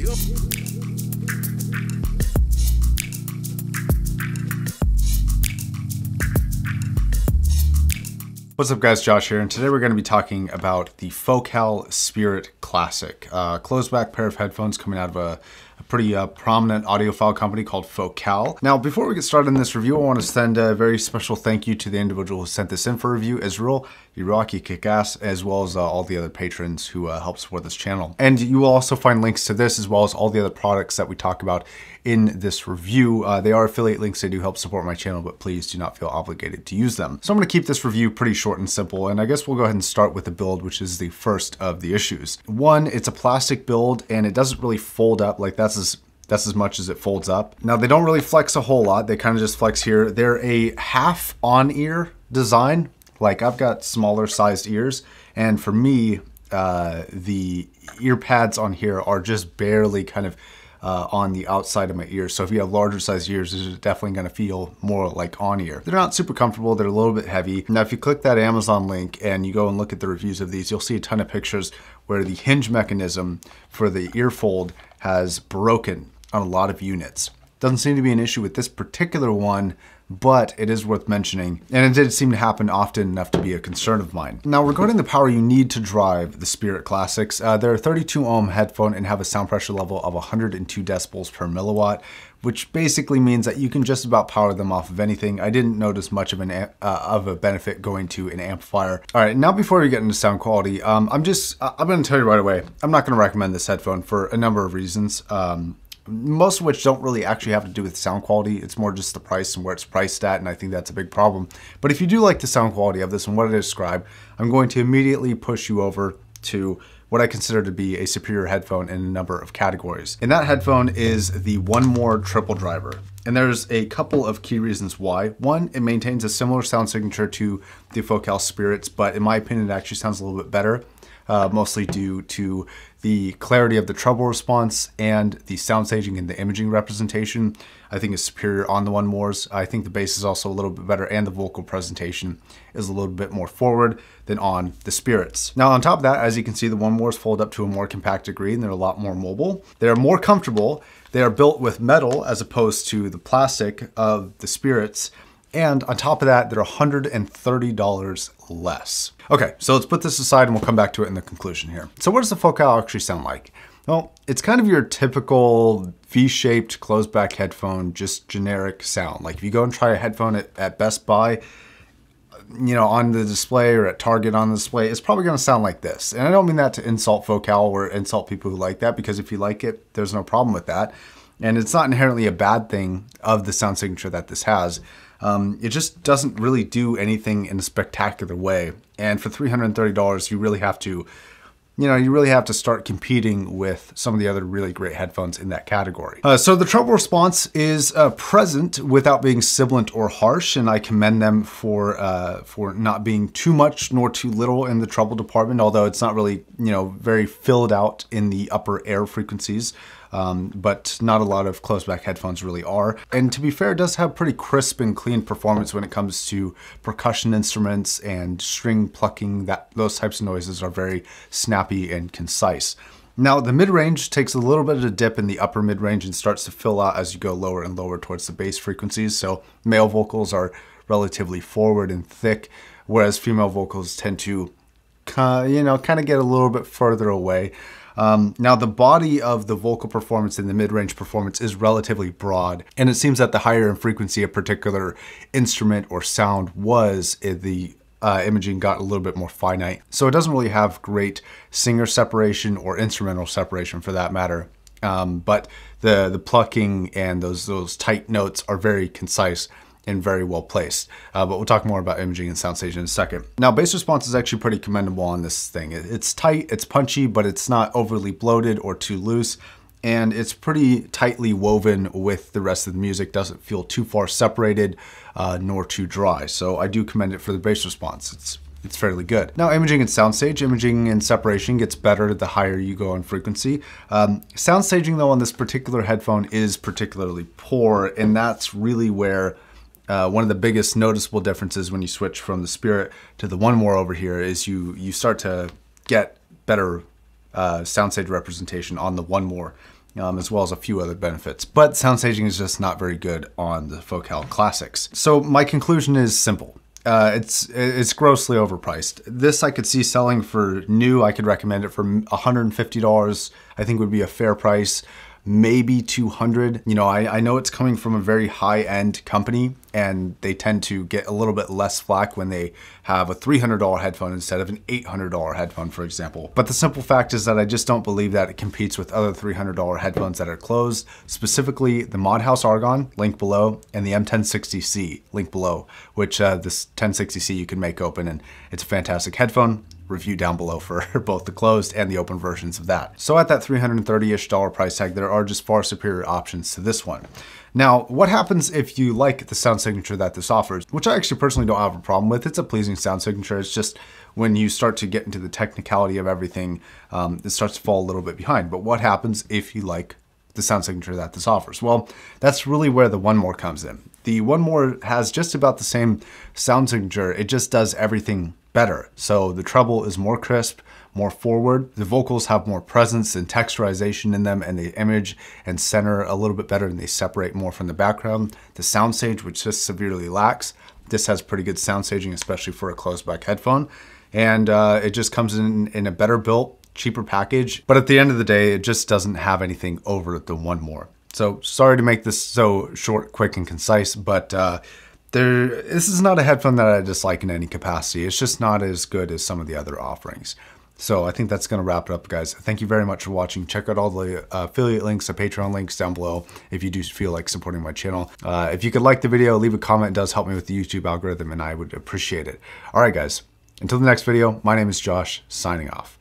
What's up guys, Josh here, and today we're going to be talking about the Focal Spirit Classic. Closed back pair of headphones coming out of a pretty prominent audiophile company called Focal. Now, before we get started in this review, I want to send a very special thank you to the individual who sent this in for review, Israel. You rock, you kick ass, as well as all the other patrons who help support this channel. And you will also find links to this as well as all the other products that we talk about in this review. They are affiliate links, they do help support my channel, but please do not feel obligated to use them. So I'm going to keep this review pretty short and simple, and I guess we'll go ahead and start with the build, which is the first of the issues. One, it's a plastic build, and it doesn't really fold up. Like that's as much as it folds up. Now they don't really flex a whole lot, they kind of just flex here. They're a half on-ear design. Like I've got smaller sized ears, and for me, the ear pads on here are just barely kind of on the outside of my ears. So if you have larger sized ears, this is definitely going to feel more like on ear. They're not super comfortable, they're a little bit heavy. Now if you click that Amazon link and you go and look at the reviews of these, you'll see a ton of pictures where the hinge mechanism for the ear fold has broken on a lot of units. Doesn't seem to be an issue with this particular one, but it is worth mentioning, and it did seem to happen often enough to be a concern of mine. Now, regarding the power you need to drive the Spirit Classics, they're a 32 ohm headphone and have a sound pressure level of 102 decibels per milliwatt, which basically means that you can just about power them off of anything. I didn't notice much of a benefit going to an amplifier. All right, now before we get into sound quality, I'm going to tell you right away, I'm not going to recommend this headphone for a number of reasons. Most of which don't really actually have to do with sound quality. It's more just the price and where it's priced at, and I think that's a big problem. But if you do like the sound quality of this and what I described, I'm going to immediately push you over to what I consider to be a superior headphone in a number of categories. And that headphone is the One More Triple Driver. And there's a couple of key reasons why. One, it maintains a similar sound signature to the Focal Spirits, but in my opinion, it actually sounds a little bit better. Mostly due to the clarity of the treble response and the sound staging and the imaging representation. I think is superior on the One Mores. I think the bass is also a little bit better, and the vocal presentation is a little bit more forward than on the Spirits. Now on top of that, as you can see, the One Mores fold up to a more compact degree and they're a lot more mobile. They're more comfortable. They are built with metal as opposed to the plastic of the Spirits. And on top of that, they're $130 less. Okay, so let's put this aside and we'll come back to it in the conclusion here. So what does the Focal actually sound like? Well, it's kind of your typical V-shaped closed back headphone, just generic sound. Like if you go and try a headphone at Best Buy, you know, on the display, or at Target on the display, it's probably gonna sound like this. And I don't mean that to insult Focal or insult people who like that, because if you like it, there's no problem with that. And it's not inherently a bad thing of the sound signature that this has. It just doesn't really do anything in a spectacular way. And for $330, you really have to, start competing with some of the other really great headphones in that category. So the treble response is present without being sibilant or harsh, and I commend them for not being too much nor too little in the treble department, although it's not really, very filled out in the upper air frequencies. But not a lot of closed back headphones really are. And to be fair, it does have pretty crisp and clean performance when it comes to percussion instruments and string plucking. Those types of noises are very snappy and concise. Now the mid-range takes a little bit of a dip in the upper mid-range and starts to fill out as you go lower and lower towards the bass frequencies. So male vocals are relatively forward and thick, whereas female vocals tend to kind of get a little bit further away. Now the body of the vocal performance and the mid-range performance is relatively broad, and it seems that the higher in frequency a particular instrument or sound was, the imaging got a little bit more finite. So it doesn't really have great singer separation or instrumental separation for that matter. But the plucking and those tight notes are very concise and very well placed. But we'll talk more about imaging and sound staging in a second. Now, bass response is actually pretty commendable on this thing. It's tight, it's punchy, but it's not overly bloated or too loose. And it's pretty tightly woven with the rest of the music. Doesn't feel too far separated, nor too dry. So I do commend it for the bass response. It's fairly good. Now, imaging and soundstage, imaging and separation gets better the higher you go in frequency. Sound staging though on this particular headphone is particularly poor, and that's really where one of the biggest noticeable differences when you switch from the Spirit to the One More over here is you start to get better soundstage representation on the One More as well as a few other benefits. But sound staging is just not very good on the Focal Classics. So my conclusion is simple. It's grossly overpriced. This I could see selling for new. I could recommend it for $150. I think would be a fair price. Maybe $200. You know, I know it's coming from a very high-end company, and they tend to get a little bit less flack when they have a $300 headphone instead of an $800 headphone, for example. But the simple fact is that I just don't believe that it competes with other $300 headphones that are closed, specifically the Modhouse Argon, link below, and the M1060C, link below, which this 1060C you can make open, and it's a fantastic headphone. Review down below for both the closed and the open versions of that. So at that $330-ish price tag, there are just far superior options to this one. Now, what happens if you like the sound signature that this offers, which I actually personally don't have a problem with. It's a pleasing sound signature. It's just when you start to get into the technicality of everything, it starts to fall a little bit behind. But what happens if you like the sound signature that this offers? Well, that's really where the One More comes in. The One More has just about the same sound signature. It just does everything better. So the treble is more crisp, more forward. The vocals have more presence and texturization in them, and they image and center a little bit better, and they separate more from the background. The soundstage, which just severely lacks, this has pretty good sound staging, especially for a closed back headphone. And it just comes in a better built, cheaper package. But at the end of the day, it just doesn't have anything over the One More. So sorry to make this so short, quick, and concise, but this is not a headphone that I dislike in any capacity. It's just not as good as some of the other offerings. So I think that's going to wrap it up, guys. Thank you very much for watching. Check out all the affiliate links, the Patreon links down below if you do feel like supporting my channel. If you could like the video, leave a comment. It does help me with the YouTube algorithm, and I would appreciate it. All right, guys. Until the next video, my name is Josh, signing off.